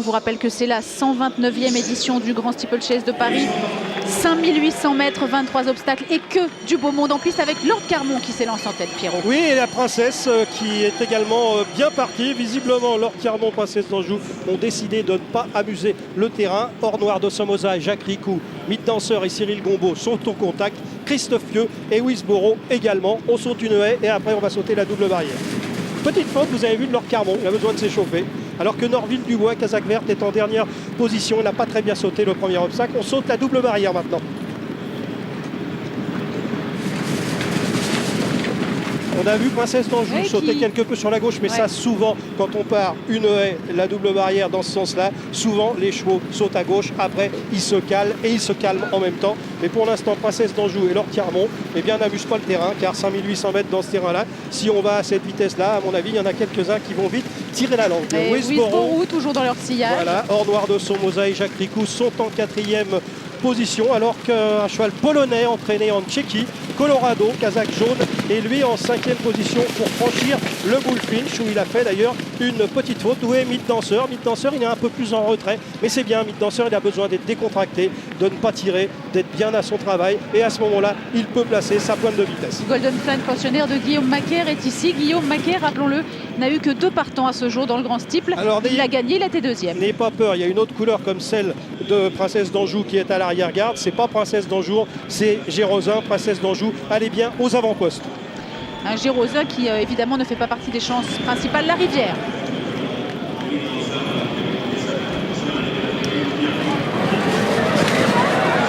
On vous rappelle que c'est la 129e édition du Grand Steeplechase de Paris. 5800 mètres, 23 obstacles et que du beau monde en piste avec Lord Carmon qui s'élance en tête, Pierrot. Oui, et la princesse qui est également bien partie. Visiblement, Lord Carmon, princesse d'Anjou, ont décidé de ne pas amuser le terrain. Or Noir de Somoza et Jacques Ricou, Mythe Danseur et Cyril Gombeau sont au contact. Christophe Pieux et Wisboro également. On saute une haie et après on va sauter la double barrière. Petite faute, vous avez vu de Lord Carmon, il a besoin de s'échauffer. Alors que Norville Dubois, Casaque Verte, est en dernière position. Il n'a pas très bien sauté le premier obstacle. On saute la double barrière maintenant. On a vu Princesse d'Anjou sauter quelque peu sur la gauche, mais ça souvent, quand on part une haie, la double barrière dans ce sens-là, souvent les chevaux sautent à gauche, après ils se calent et ils se calment en même temps. Mais pour l'instant, Princesse d'Anjou et Lord Carmon, eh bien, n'abusent pas le terrain, car 5800 mètres dans ce terrain-là, si on va à cette vitesse-là, à mon avis, il y en a quelques-uns qui vont vite tirer la langue. Wisboro, toujours dans leur sillage. Voilà, Or Noir de Somoza et Jacques Ricou sont en 4e position, alors qu'un cheval polonais entraîné en Tchéquie, Colorado, Kazakh jaune, est lui en 5e position pour franchir le Bullfinch, où il a fait d'ailleurs une petite faute. Où est Mythe Danseur? Mythe Danseur, il est un peu plus en retrait, mais c'est bien. Mythe Danseur, il a besoin d'être décontracté, de ne pas tirer, d'être bien à son travail, et à ce moment-là, il peut placer sa pointe de vitesse. Golden Flan, pensionnaire de Guillaume Macaire, est ici. Guillaume Macaire, rappelons-le, n'a eu que 2 partants à ce jour dans le Grand Steeple. Alors, il a gagné, il a été 2e. N'ayez pas peur, il y a une autre couleur comme celle de Princesse d'Anjou qui est à l'arrière-garde. C'est pas Princesse d'Anjou, c'est Gérosin. Princesse d'Anjou, allez bien aux avant-postes. Un Gérosin qui évidemment ne fait pas partie des chances principales, la rivière.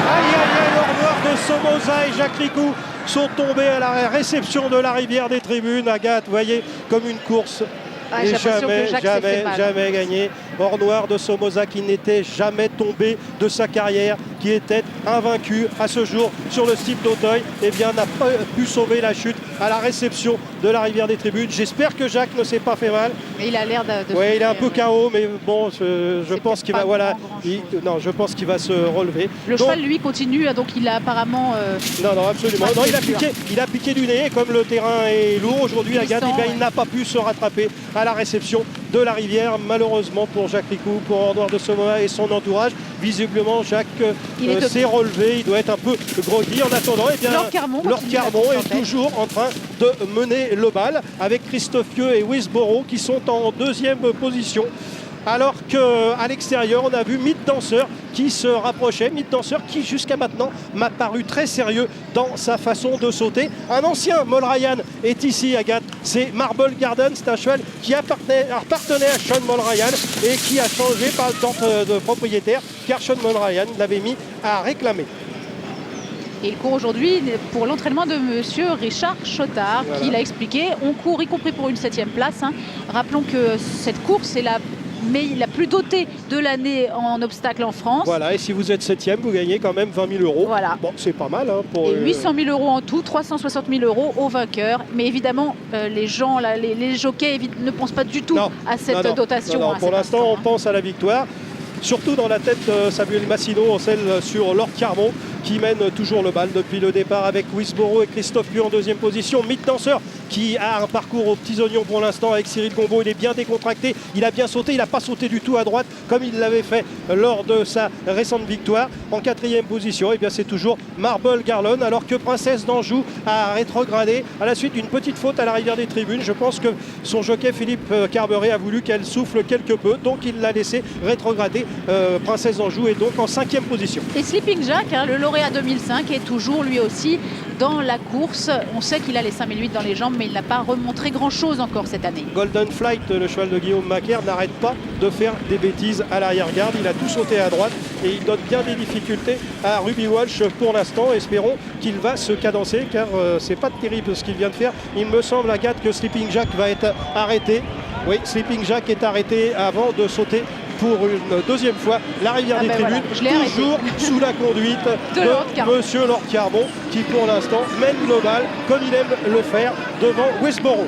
Aïe aïe aïe, Or Noir de Somoza et Jacques Ricou sont tombés à la réception de la rivière des tribunes. Agathe, vous voyez, comme une course. Et jamais gagné. Or Noir de Somoza qui n'était jamais tombé de sa carrière, qui était invaincu à ce jour sur le steeple d'Auteuil, eh bien n'a pas pu sauver la chute à la réception de la rivière des tribunes. J'espère que Jacques ne s'est pas fait mal. Et il a l'air de oui, il est un peu KO, mais bon, je pense qu'il va, non, je pense qu'il va se relever. Le cheval, lui, continue, donc il a apparemment. Non, absolument. Non, il a piqué du nez. Comme le terrain est lourd aujourd'hui, Agathe, eh bien, il n'a pas pu se rattraper à la réception de la rivière, malheureusement pour Jacques Ricou, pour Or Noir de Somoza et son entourage. Visiblement, Jacques s'est relevé, il doit être un peu groggy. En attendant, eh bien, Lord Carmon est toujours en train de mener le bal avec Christophe Pieux et Wisboro qui sont en 2e position. Alors qu'à l'extérieur, on a vu Mythe Danseur qui se rapprochait. Mythe Danseur qui, jusqu'à maintenant, m'a paru très sérieux dans sa façon de sauter. Un ancien Moll Ryan est ici, Agathe. C'est Marble Garden. C'est un cheval qui appartenait à Sean Moll Ryan et qui a changé par le temps de propriétaire, car Sean Moll Ryan l'avait mis à réclamer. Et il court aujourd'hui pour l'entraînement de monsieur Richard Chotard, qui l'a expliqué. On court y compris pour une 7e place. Rappelons que cette course est la plus dotée de l'année en obstacle en France. Voilà, et si vous êtes 7e, vous gagnez quand même 20 000 €. Voilà. Bon, c'est pas mal. Pour, et 800 000 € en tout, 360 000 € au vainqueur. Mais évidemment, les gens, les jockeys ne pensent pas du tout à cette dotation. Non, pour l'instant, on pense à la victoire. Surtout dans la tête de Samuel Massino, celle sur Lord Carmon, qui mène toujours le bal depuis le départ avec Wisboro et Christophe Pieux en 2e position. Mythe Danseur qui a un parcours aux petits oignons pour l'instant avec Cyril Gombeau. Il est bien décontracté, il a bien sauté, il n'a pas sauté du tout à droite comme il l'avait fait lors de sa récente victoire. En 4e position, et bien c'est toujours Marble Garland, alors que Princesse d'Anjou a rétrogradé à la suite d'une petite faute à la rivière des tribunes. Je pense que son jockey Philippe Carberet a voulu qu'elle souffle quelque peu, donc il l'a laissé rétrograder. Princesse d'Anjou est donc en 5e position. Et Sleeping Jack, le lauréat 2005, est toujours lui aussi dans la course. On sait qu'il a les 5008 dans les jambes, mais il n'a pas remontré grand-chose encore cette année. Golden Flight, le cheval de Guillaume Macaire, n'arrête pas de faire des bêtises à l'arrière-garde. Il a tout sauté à droite et il donne bien des difficultés à Ruby Walsh pour l'instant. Espérons qu'il va se cadencer, car c'est pas terrible ce qu'il vient de faire. Il me semble, Agathe, que Sleeping Jack va être arrêté. Oui, Sleeping Jack est arrêté avant de sauter pour une 2e fois la rivière des tribunes, toujours sous la conduite de monsieur Lord Carmon, qui pour l'instant mène le bal comme il aime le faire devant Wisboro.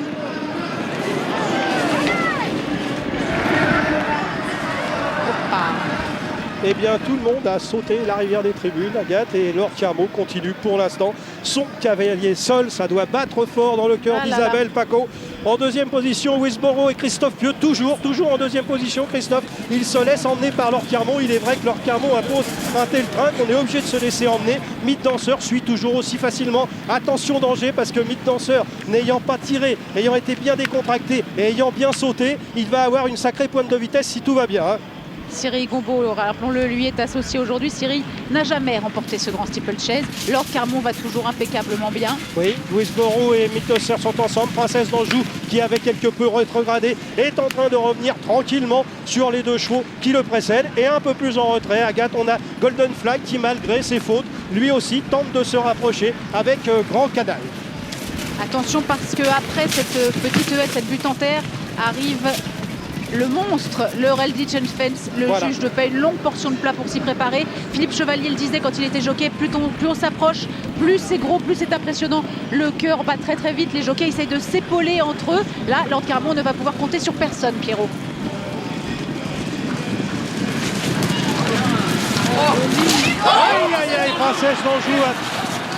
eh bien tout le monde a sauté la rivière des tribunes, Agathe, et Laure Carmot continue pour l'instant son cavalier seul. Ça doit battre fort dans le cœur d'Isabelle Paco. En deuxième position, Wisboro et Christophe Pieux, toujours en deuxième position. Christophe, il se laisse emmener par Laure Carmot. Il est vrai que Laure Carmot impose un tel train qu'on est obligé de se laisser emmener. Mythe Danseur suit toujours aussi facilement. Attention danger, parce que Mythe Danseur, n'ayant pas tiré, ayant été bien décontracté et ayant bien sauté, il va avoir une sacrée pointe de vitesse si tout va bien. Cyril Gombeau, rappelons-le, lui est associé aujourd'hui. Cyril n'a jamais remporté ce grand steeplechase. Laure Carmot va toujours impeccablement bien. Oui, Wisboro et Mythe Danseur sont ensemble. Princesse d'Anjou, qui avait quelque peu rétrogradé, est en train de revenir tranquillement sur les deux chevaux qui le précèdent. Et un peu plus en retrait, Agathe, on a Golden Flag qui, malgré ses fautes, lui aussi tente de se rapprocher avec Grand Canal. Attention, parce qu'après cette petite haie, cette butte en terre, arrive le monstre, le Relditch Fence. Le juge de paie une longue portion de plat pour s'y préparer. Philippe Chevalier le disait quand il était jockey, plus on s'approche, plus c'est gros, plus c'est impressionnant. Le cœur bat très très vite, les jockeys essayent de s'épauler entre eux. Là, Lord Carmot ne va pouvoir compter sur personne, Pierrot. Aïe aïe aïe, Princesse d'Anjou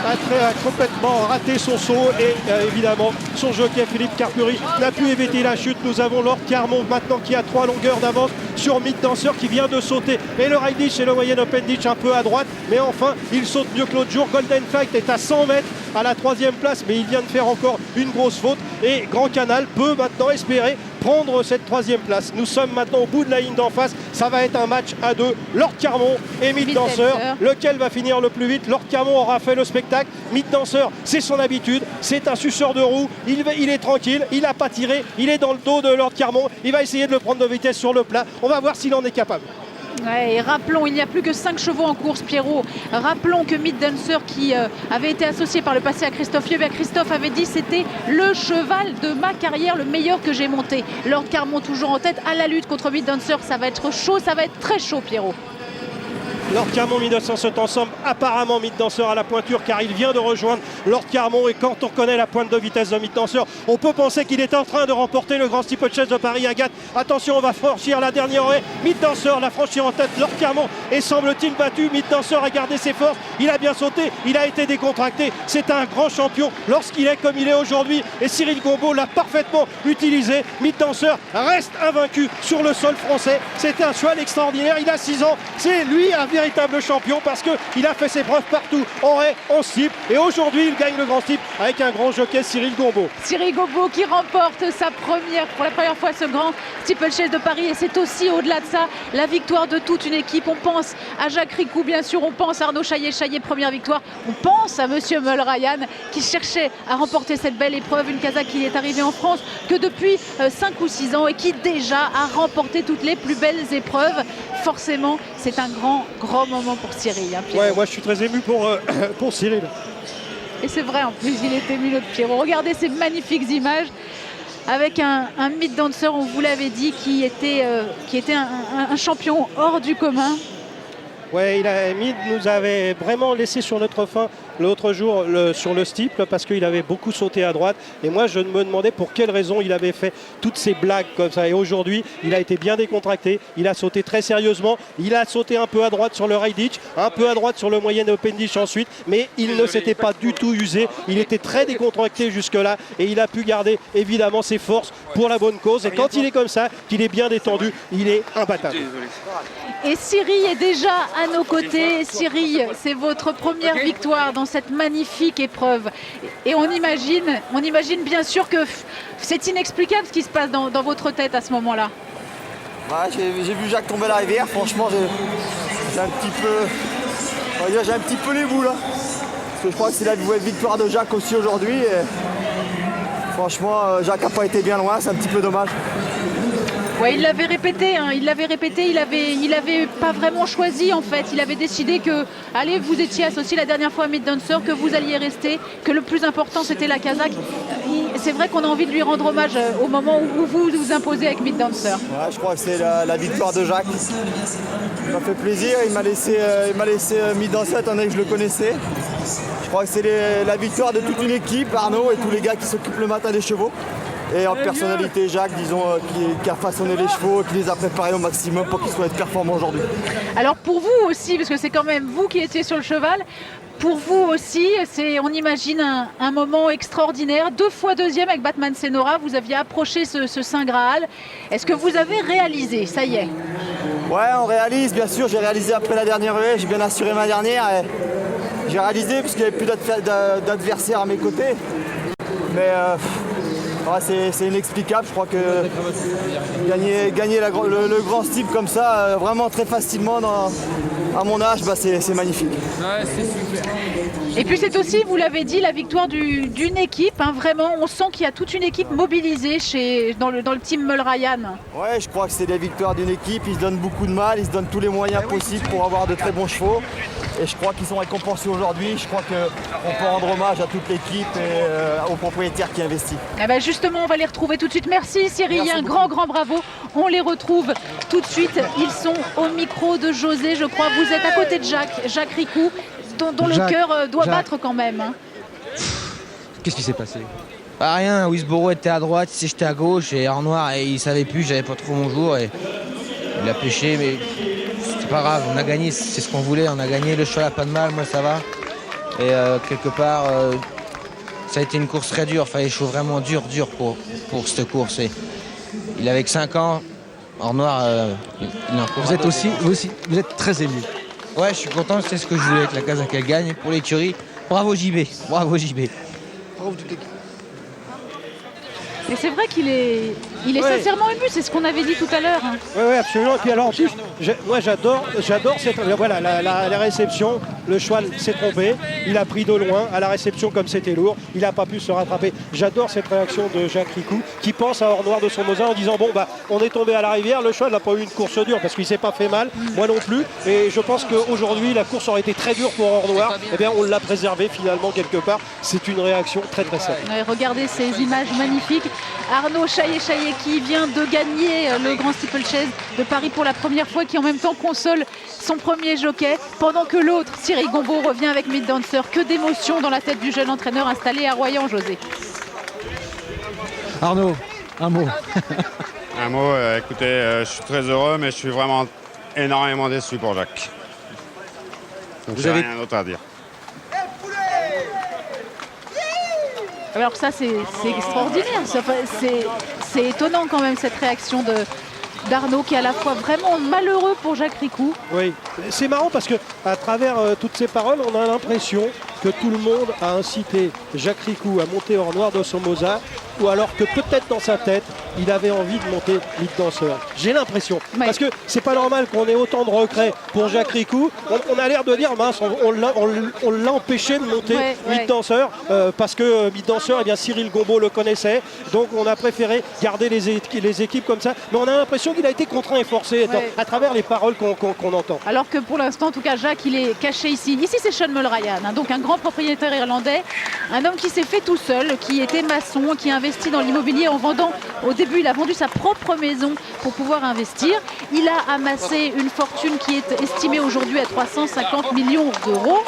a complètement raté son saut et évidemment son jockey Philippe Carpuri n'a pu éviter la chute. Nous avons Lord Carmot maintenant qui a 3 longueurs d'avance sur Mythe Danseur qui vient de sauter, et le Ride Ditch et le Moyen Open Ditch un peu à droite, mais enfin il saute mieux que l'autre jour. Golden Fight est à 100 mètres à la 3e place, mais il vient de faire encore une grosse faute, et Grand Canal peut maintenant espérer prendre cette 3e place. Nous sommes maintenant au bout de la ligne d'en face. Ça va être un match à 2. Lord Carmot et Mythe Danseur. Lequel va finir le plus vite? Lord Carmot aura fait le spectacle. Mythe Danseur, c'est son habitude. C'est un suceur de roue. Il est tranquille. Il n'a pas tiré. Il est dans le dos de Lord Carmot. Il va essayer de le prendre de vitesse sur le plat. On va voir s'il en est capable. Ouais, et rappelons, il n'y a plus que 5 chevaux en course, Pierrot. Rappelons que Mythe Danseur, qui avait été associé par le passé à Christophe Pieux, Christophe avait dit c'était le cheval de ma carrière, le meilleur que j'ai monté. Lord Carmot toujours en tête à la lutte contre Mythe Danseur. Ça va être chaud, ça va être très chaud, Pierrot. Lord Carmot, Mythe Danseur sont ensemble. Apparemment, Mythe Danseur à la pointure, car il vient de rejoindre Lord Carmot. Et quand on connaît la pointe de vitesse de Mythe Danseur, on peut penser qu'il est en train de remporter le grand steeplechase de Paris. Agathe, attention, on va franchir la dernière haie. Mythe Danseur la franchir en tête. Lord Carmot est semble-t-il battu. Mythe Danseur a gardé ses forces. Il a bien sauté. Il a été décontracté. C'est un grand champion lorsqu'il est comme il est aujourd'hui. Et Cyril Gombeau l'a parfaitement utilisé. Mythe Danseur reste invaincu sur le sol français. C'est un cheval extraordinaire. Il a 6 ans. C'est lui un véritable champion parce qu'il a fait ses preuves partout, en haie, en steeple, et aujourd'hui il gagne le grand steeple avec un grand jockey, Cyril Gombeau. Cyril Gombeau qui remporte pour la première fois ce grand steeplechase de Paris, et c'est aussi au-delà de ça la victoire de toute une équipe. On pense à Jacques Ricou, bien sûr, on pense à Arnaud Chaillet, première victoire, on pense à Monsieur Mulryan qui cherchait à remporter cette belle épreuve, une Kazakh qui est arrivée en France que depuis 5 ou 6 ans et qui déjà a remporté toutes les plus belles épreuves. Forcément, c'est un grand moment pour Cyril. Ouais, moi je suis très ému pour Cyril. Et c'est vrai, en plus, il est ému, notre Pierrot. Regardez ces magnifiques images avec un Mythe Danseur, on vous l'avait dit, qui était un champion hors du commun. Ouais, Mythe nous avait vraiment laissé sur notre faim l'autre jour sur le steeple parce qu'il avait beaucoup sauté à droite, et moi je me demandais pour quelle raison il avait fait toutes ces blagues comme ça. Et aujourd'hui il a été bien décontracté, il a sauté très sérieusement, il a sauté un peu à droite sur le Ride Ditch, un peu à droite sur le Moyen Open Ditch ensuite, mais il ne s'était pas du tout usé, il était très décontracté jusque là et il a pu garder évidemment ses forces pour la bonne cause. Et quand il est comme ça, qu'il est bien détendu, il est imbattable. Et Cyril est déjà à nos côtés. Cyril, c'est votre première victoire dans cette magnifique épreuve. Et on imagine bien sûr que c'est inexplicable ce qui se passe dans votre tête à ce moment-là. Ouais, j'ai vu Jacques tomber à la rivière. Franchement, j'ai un petit peu les boules. Parce que je crois que c'est la victoire de Jacques aussi aujourd'hui. Franchement, Jacques n'a pas été bien loin. C'est un petit peu dommage. Ouais, il l'avait répété, il avait pas vraiment choisi en fait. Il avait décidé que, allez, vous étiez associé la dernière fois à Mythe Danseur, que vous alliez rester, que le plus important c'était la Kazakh. C'est vrai qu'on a envie de lui rendre hommage au moment où vous vous imposez avec Mythe Danseur. Ouais, je crois que c'est la victoire de Jacques. Ça m'a fait plaisir, il m'a laissé Mythe Danseur étant donné que je le connaissais. Je crois que c'est la victoire de toute une équipe, Arnaud et tous les gars qui s'occupent le matin des chevaux. Et en personnalité, Jacques, disons, qui a façonné les chevaux, qui les a préparés au maximum pour qu'ils soient performants aujourd'hui. Alors pour vous aussi, parce que c'est quand même vous qui étiez sur le cheval, pour vous aussi, on imagine un moment extraordinaire. 2 fois deuxième avec Batman Senora, vous aviez approché ce Saint Graal. Est-ce que vous avez réalisé? Ça y est. Ouais, on réalise, bien sûr. J'ai réalisé après la dernière ruée. J'ai bien assuré ma dernière. J'ai réalisé parce qu'il n'y avait plus d'adversaires à mes côtés. Mais ouais, c'est inexplicable. Je crois que gagner le grand style comme ça, vraiment très facilement à mon âge, bah, c'est magnifique. Ouais, c'est super. Et puis c'est aussi, vous l'avez dit, la victoire d'une équipe. Hein, vraiment, on sent qu'il y a toute une équipe mobilisée dans le team Meul Ryan. Ouais, je crois que c'est la victoire d'une équipe. Ils se donnent beaucoup de mal, ils se donnent tous les moyens possibles pour avoir de très bons chevaux. Et je crois qu'ils sont récompensés aujourd'hui. Je crois qu'on peut rendre hommage à toute l'équipe et aux propriétaires qui investissent. Eh ben justement, on va les retrouver tout de suite. Merci Cyril, un grand bravo. On les retrouve tout de suite. Ils sont au micro de José, je crois. Vous êtes à côté de Jacques Ricou, dont le cœur doit battre quand même. Hein. Qu'est-ce qui s'est passé? Rien, Wisboro était à droite, il s'est jeté à gauche et en noir et il savait plus, j'avais pas trop mon jour et il a pêché, mais c'est pas grave, on a gagné, c'est ce qu'on voulait, on a gagné, le cheval a pas de mal, moi ça va. Et quelque part, ça a été une course très dure, fallait des chevaux vraiment dur pour cette course. Et il avait que 5 ans, en noir, il en court. Vous êtes très ému. Ouais, je suis content, c'est ce que je voulais, que la Casa qu'elle gagne pour l'écurie. Bravo JB, bravo JB. Et c'est vrai qu'il est sincèrement ému, c'est ce qu'on avait dit tout à l'heure. Hein. Oui, absolument. Et puis alors en plus, moi j'adore cette, voilà, la réception. Le cheval s'est trompé, il a pris de loin à la réception comme c'était lourd, il n'a pas pu se rattraper. J'adore cette réaction de Jacques Ricou qui pense à Or-Noir de Somoza en disant bon bah on est tombé à la rivière, le cheval n'a pas eu une course dure parce qu'il s'est pas fait mal, moi non plus. Et je pense qu'aujourd'hui la course aurait été très dure pour Or-Noir. Eh bien on l'a préservé finalement quelque part. C'est une réaction très saine. Ouais, regardez ces images magnifiques. Arnaud Chaillet qui vient de gagner le Grand Steeplechase de Paris pour la première fois, qui en même temps console son premier jockey, pendant que l'autre, Cyril Gombaud, revient avec Mid Dancer. Que d'émotion dans la tête du jeune entraîneur installé à Royan, José. Arnaud, un mot. Un mot, écoutez, je suis très heureux, mais je suis vraiment énormément déçu pour Jacques. Donc j'ai rien d'autre à dire. Alors ça, c'est extraordinaire. C'est étonnant quand même, cette réaction d'Arnaud, qui est à la fois vraiment malheureux pour Jacques Ricou. Oui, c'est marrant parce qu'à travers toutes ces paroles, on a l'impression que tout le monde a incité Jacques Ricou à monter Or-Noir de Somoza, ou alors que peut-être dans sa tête, il avait envie de monter Mid Dancer. J'ai l'impression. Ouais. Parce que c'est pas normal qu'on ait autant de regrets pour Jacques Ricou. On a l'air de dire, mince, on l'a empêché de monter Mid Dancer parce que Mid Dancer, eh bien, Cyril Gombaud le connaissait. Donc on a préféré garder les équipes comme ça. Mais on a l'impression qu'il a été contraint et forcé à travers les paroles qu'on entend. Alors que pour l'instant, en tout cas, Jacques, il est caché ici. Ici, c'est Sean Meul Ryan, hein, donc un grand propriétaire irlandais. Un homme qui s'est fait tout seul, qui était maçon, qui a investi dans l'immobilier en vendant. Au début, il a vendu sa propre maison pour pouvoir investir. Il a amassé une fortune qui est estimée aujourd'hui à 350 millions d'euros.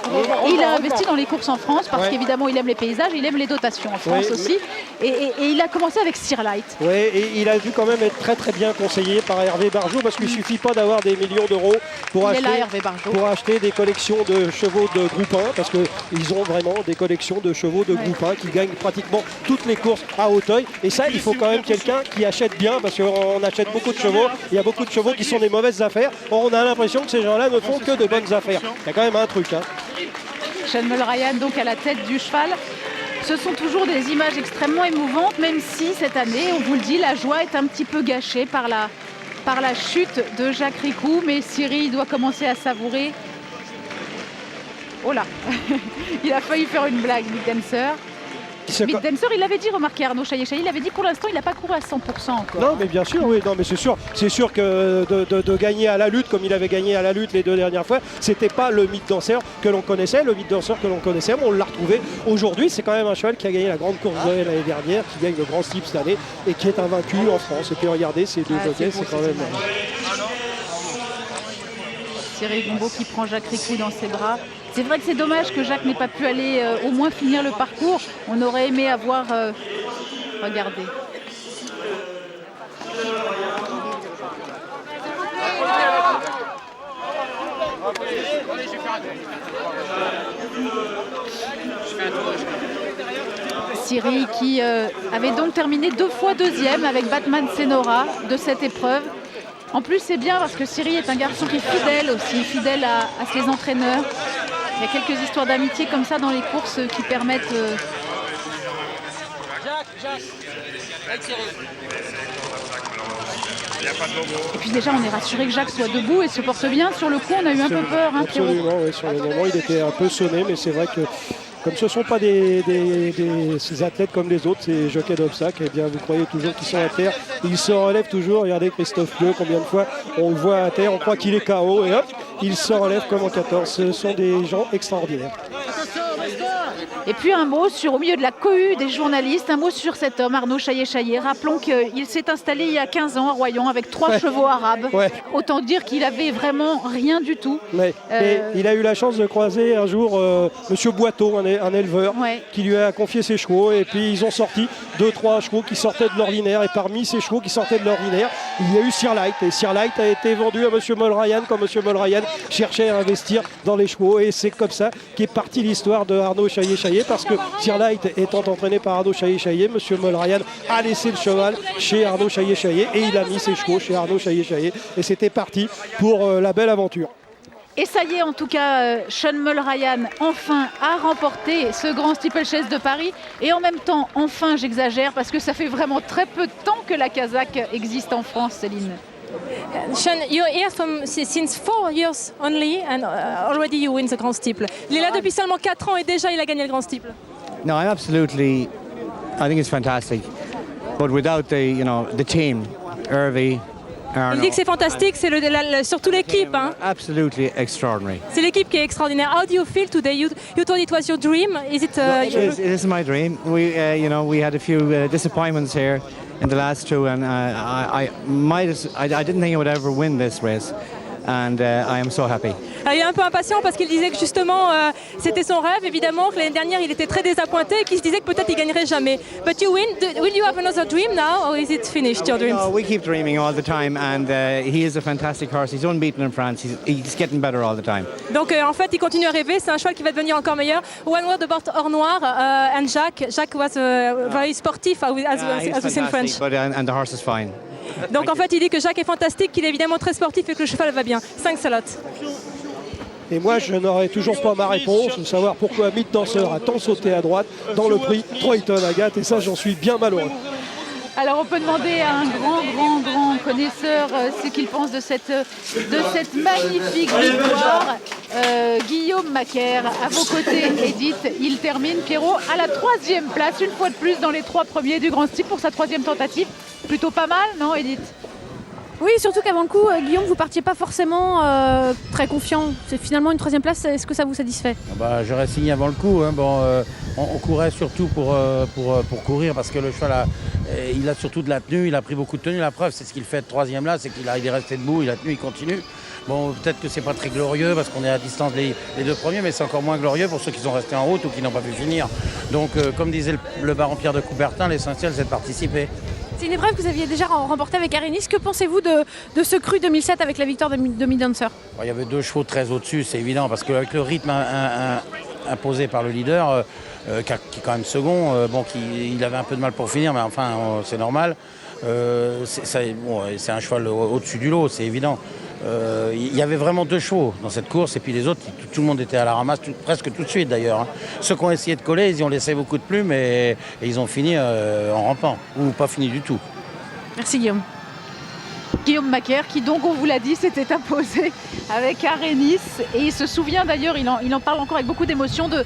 Et il a investi dans les courses en France parce qu'évidemment, il aime les paysages, il aime les dotations en France aussi. Et il a commencé avec Steerlight. Oui, et il a dû quand même être très très bien conseillé par Hervé Barjot parce qu'il ne suffit pas d'avoir des millions d'euros pour acheter des collections de chevaux de groupe 1, parce qu'ils ont vraiment des collections de chevaux de groupe 1 qui gagnent pratiquement toutes les courses à Hauteuil. Et ça, il faut quand même quelqu'un qui achète bien, parce qu'on achète beaucoup de chevaux. Il y a beaucoup de chevaux qui sont des mauvaises affaires. Or, on a l'impression que ces gens-là ne font que de bonnes affaires. Il y a quand même un truc. Hein. Sean Meul Ryan, donc à la tête du cheval. Ce sont toujours des images extrêmement émouvantes, même si cette année, on vous le dit, la joie est un petit peu gâchée par la chute de Jacques Ricou. Mais Cyril doit commencer à savourer. Oh là, il a failli faire une blague, Mid Dancer. Mid Dancer, il avait dit, remarquez Arnaud Chaillet, il avait dit pour l'instant il n'a pas couru à 100% encore. Non mais bien sûr, oui, non mais c'est sûr que de gagner à la lutte comme il avait gagné à la lutte les 2 dernières fois, c'était pas le Mid Dancer que l'on connaissait, mais on l'a retrouvé aujourd'hui. C'est quand même un cheval qui a gagné la grande course de l'année dernière, qui gagne le Grand Steep cette année et qui est invaincu en France. Et puis regardez ces deux jockeys, c'est quand même... Cyril Gombaud qui prend Jacques Ricou dans ses bras. C'est vrai que c'est dommage que Jacques n'ait pas pu aller au moins finir le parcours. On aurait aimé avoir... regardez. Siri qui avait donc terminé 2 fois deuxième avec Batman Senora de cette épreuve. En plus, c'est bien parce que Siri est un garçon qui est fidèle aussi, fidèle à ses entraîneurs. Il y a quelques histoires d'amitié comme ça dans les courses qui permettent... Et puis déjà, on est rassuré que Jacques soit debout et se porte bien. Sur le coup, on a eu un peu peur, hein, Pierrot. Absolument, oui, sur le moment, il était un peu sonné, mais c'est vrai que comme ce ne sont pas des athlètes comme les autres, ces jockeys d'obstacles, eh bien vous croyez toujours qu'ils sont à terre. Ils se relèvent toujours. Regardez Christophe Pieux, combien de fois on le voit à terre, on croit qu'il est KO et hop, il se relève comme en 14. Ce sont des gens extraordinaires. Et puis un mot au milieu de la cohue des journalistes, un mot sur cet homme, Arnaud Chaillet-Chaillet. Rappelons qu'il s'est installé il y a 15 ans à Royan avec 3 chevaux arabes. Ouais. Autant dire qu'il avait vraiment rien du tout. Mais il a eu la chance de croiser un jour Monsieur Boiteau, un éleveur, qui lui a confié ses chevaux. Et puis ils ont sorti 2-3 chevaux qui sortaient de l'ordinaire. Et parmi ces chevaux qui sortaient de l'ordinaire, il y a eu Sir Light. Et Sir Light a été vendu à Monsieur Molrayan quand Monsieur Molrayan cherchait à investir dans les chevaux. Et c'est comme ça qu'est partie l'histoire de Arnaud Chaillet-Chaillet. Parce que Sir Light étant entraîné par Arnaud Chaillet-Chaillet, Monsieur Molrayan a laissé le cheval chez Arnaud Chaillet-Chaillet et il a mis ses chevaux chez Arnaud Chaillet-Chaillet. Et c'était parti pour la belle aventure. Et ça y est, en tout cas, Sean Mulryan enfin a remporté ce grand steeplechase de Paris. Et en même temps, enfin, j'exagère, parce que ça fait vraiment très peu de temps que la Kazakh existe en France, Céline. Sean, you're here since 4 years only and already you win the Grand Steeple. Il est là depuis seulement 4 ans et déjà il a gagné le Grand Steeple. No, I think it's fantastic. But without the team, Hervey, Arnaud, il dit que c'est fantastique, c'est surtout l'équipe. Hein. Absolutely extraordinary. C'est l'équipe qui est extraordinaire. How do you feel today? You told it was your dream. Is it? It is my dream. We had a few disappointments here in the last two, and I didn't think I would ever win this race, and I am so happy. Alors, il est un peu impatient parce qu'il disait que justement c'était son rêve, évidemment, que l'année dernière il était très déappointé et qu'il se disait que peut-être il gagnerait jamais. But you win. Will you have another dream now, or is it finished, your dreams? No, we keep dreaming all the time, and he is a fantastic horse. He's unbeaten in France. He's getting better all the time. Donc en fait, il continue à rêver. C'est un cheval qui va devenir encore meilleur. One word about Ornoir and Jacques. Jacques was very sportif, as we say in French. And the horse is fine. Donc en fait, il dit que Jacques est fantastique, qu'il est évidemment très sportif et que le cheval va bien. 5 slots. Et moi, je n'aurai toujours pas ma réponse, de savoir pourquoi Mythe Danseur a tant sauté à droite dans le prix Troyton Agathe. Et ça, j'en suis bien malheureux. Alors on peut demander à un grand connaisseur ce qu'il pense de cette magnifique victoire. Guillaume Macaire, à vos côtés, Edith, il termine, Pierrot, à la 3e place, une fois de plus dans les 3 premiers du Grand Steeple pour sa 3e tentative. Plutôt pas mal, non Edith? Oui, surtout qu'avant le coup, Guillaume, vous partiez pas forcément très confiant. C'est finalement une 3e place, est-ce que ça vous satisfait? J'aurais signé avant le coup. Hein. On courait surtout pour courir parce que le cheval, il a surtout de la tenue, il a pris beaucoup de tenue. La preuve, c'est ce qu'il fait de 3e là, c'est qu'il est resté debout, il a tenu, il continue. Bon, peut-être que c'est pas très glorieux parce qu'on est à distance les 2 premiers, mais c'est encore moins glorieux pour ceux qui sont restés en route ou qui n'ont pas pu finir. Donc, comme disait le baron Pierre de Coubertin, l'essentiel, c'est de participer. C'est une épreuve que vous aviez déjà remportée avec Arénis. Que pensez-vous de ce cru 2007 avec la victoire de Mythe Danseur? Il y avait 2 chevaux très au-dessus, c'est évident, parce qu'avec le rythme imposé par le leader, qui est quand même second, il avait un peu de mal pour finir, mais enfin, c'est normal. C'est un cheval au-dessus du lot, c'est évident. Il y avait vraiment 2 chevaux dans cette course et puis les autres, tout le monde était à la ramasse presque tout de suite d'ailleurs. Ceux qui ont essayé de coller, ils y ont laissé beaucoup de plumes et ils ont fini en rampant ou pas fini du tout. Merci Guillaume. Guillaume Macaire qui donc, on vous l'a dit, s'était imposé avec Arénis et il se souvient d'ailleurs, il en parle encore avec beaucoup d'émotion de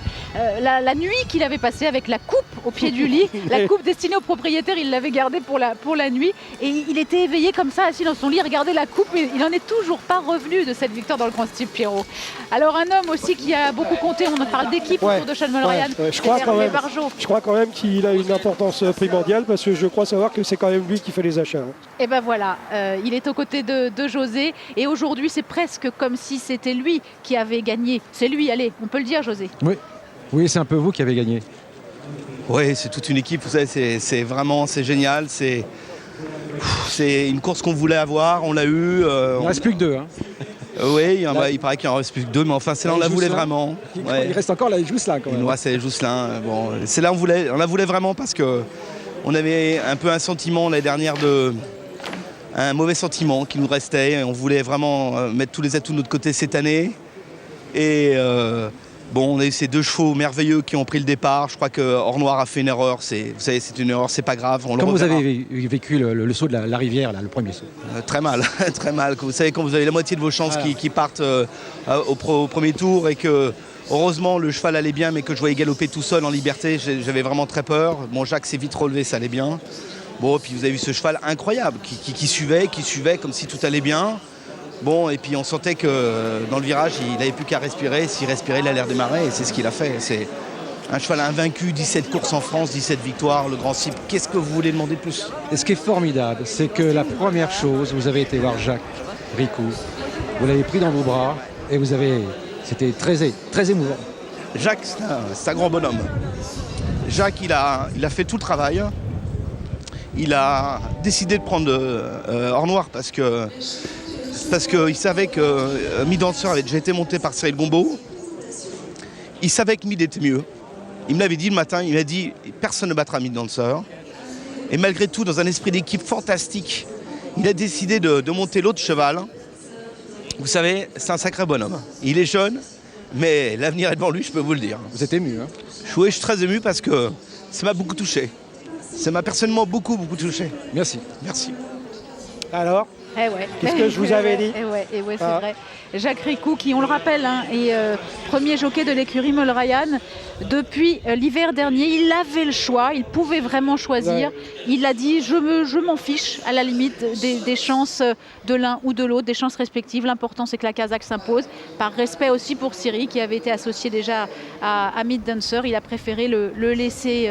la nuit qu'il avait passée avec la coupe au pied du lit, la coupe destinée au propriétaire, il l'avait gardée pour la nuit et il était éveillé comme ça, assis dans son lit, regardait la coupe et il n'en est toujours pas revenu de cette victoire dans le Grand Steeple, Pierrot. Alors un homme aussi qui a beaucoup compté, on en parle d'équipe autour de Sean Mulryan, je crois quand même qu'il a une importance primordiale parce que je crois savoir que c'est quand même lui qui fait les achats. Hein. Et ben voilà, il est aux côtés de José et aujourd'hui c'est presque comme si c'était lui qui avait gagné. C'est lui, allez, on peut le dire José. Oui, c'est un peu vous qui avez gagné. Oui, c'est toute une équipe, vous savez, c'est génial, c'est une course qu'on voulait avoir, on l'a eu. Il ne reste plus que 2. Hein. Oui, il paraît qu'il en reste plus que 2, mais enfin, celle-là, on la voulait vraiment. Ouais. Il reste encore la Jousselin quand même. Il nous reste la Jousselin. Bon, celle-là, on la voulait vraiment parce qu'on avait un peu un sentiment l'année dernière un mauvais sentiment qui nous restait. On voulait vraiment mettre tous les atouts de notre côté cette année. Et on a eu ces 2 chevaux merveilleux qui ont pris le départ. Je crois que Ornoir a fait une erreur. Vous savez, c'est une erreur, c'est pas grave. Comment vous avez vécu le saut de la rivière, là, le premier saut? Très mal, très mal. Vous savez, quand vous avez la moitié de vos chances qui partent au premier tour et que, heureusement, le cheval allait bien, mais que je voyais galoper tout seul en liberté, j'avais vraiment très peur. Bon, Jacques s'est vite relevé, ça allait bien. Bon, puis vous avez vu ce cheval incroyable qui suivait comme si tout allait bien. Bon, et puis on sentait que dans le virage, il n'avait plus qu'à respirer. S'il respirait, il allait redémarrer, et c'est ce qu'il a fait. C'est un cheval invaincu, 17 courses en France, 17 victoires, le Grand Cycle. Qu'est-ce que vous voulez demander de plus? Et ce qui est formidable, c'est que la première chose, vous avez été voir Jacques Ricou. Vous l'avez pris dans vos bras et c'était très émouvant. Jacques, c'est un grand bonhomme. Jacques, il a fait tout le travail. Il a décidé de prendre Ornoir parce qu'il savait que Mi-Dancer avait déjà été monté par Cyril Gombeau. Il savait que Mid était mieux. Il me l'avait dit le matin, il m'a dit personne ne battra Mi-Dancer. Et malgré tout, dans un esprit d'équipe fantastique, il a décidé de monter l'autre cheval. Vous savez, c'est un sacré bonhomme. Il est jeune, mais l'avenir est devant lui, je peux vous le dire. Vous êtes ému, hein? Je suis très ému parce que ça m'a beaucoup touché. Ça m'a personnellement beaucoup touché. Merci. Merci. Alors, qu'est-ce que je vous avais dit? C'est vrai. Jacques Ricou, qui, on le rappelle, est premier jockey de l'écurie Moll Ryan. Depuis l'hiver dernier, il avait le choix, il pouvait vraiment choisir. Ouais. Il a dit, je m'en fiche, à la limite, des chances de l'un ou de l'autre, des chances respectives. L'important, c'est que la Kazakh s'impose. Par respect aussi pour Cyril, qui avait été associé déjà à Mid Dancer, il a préféré le laisser...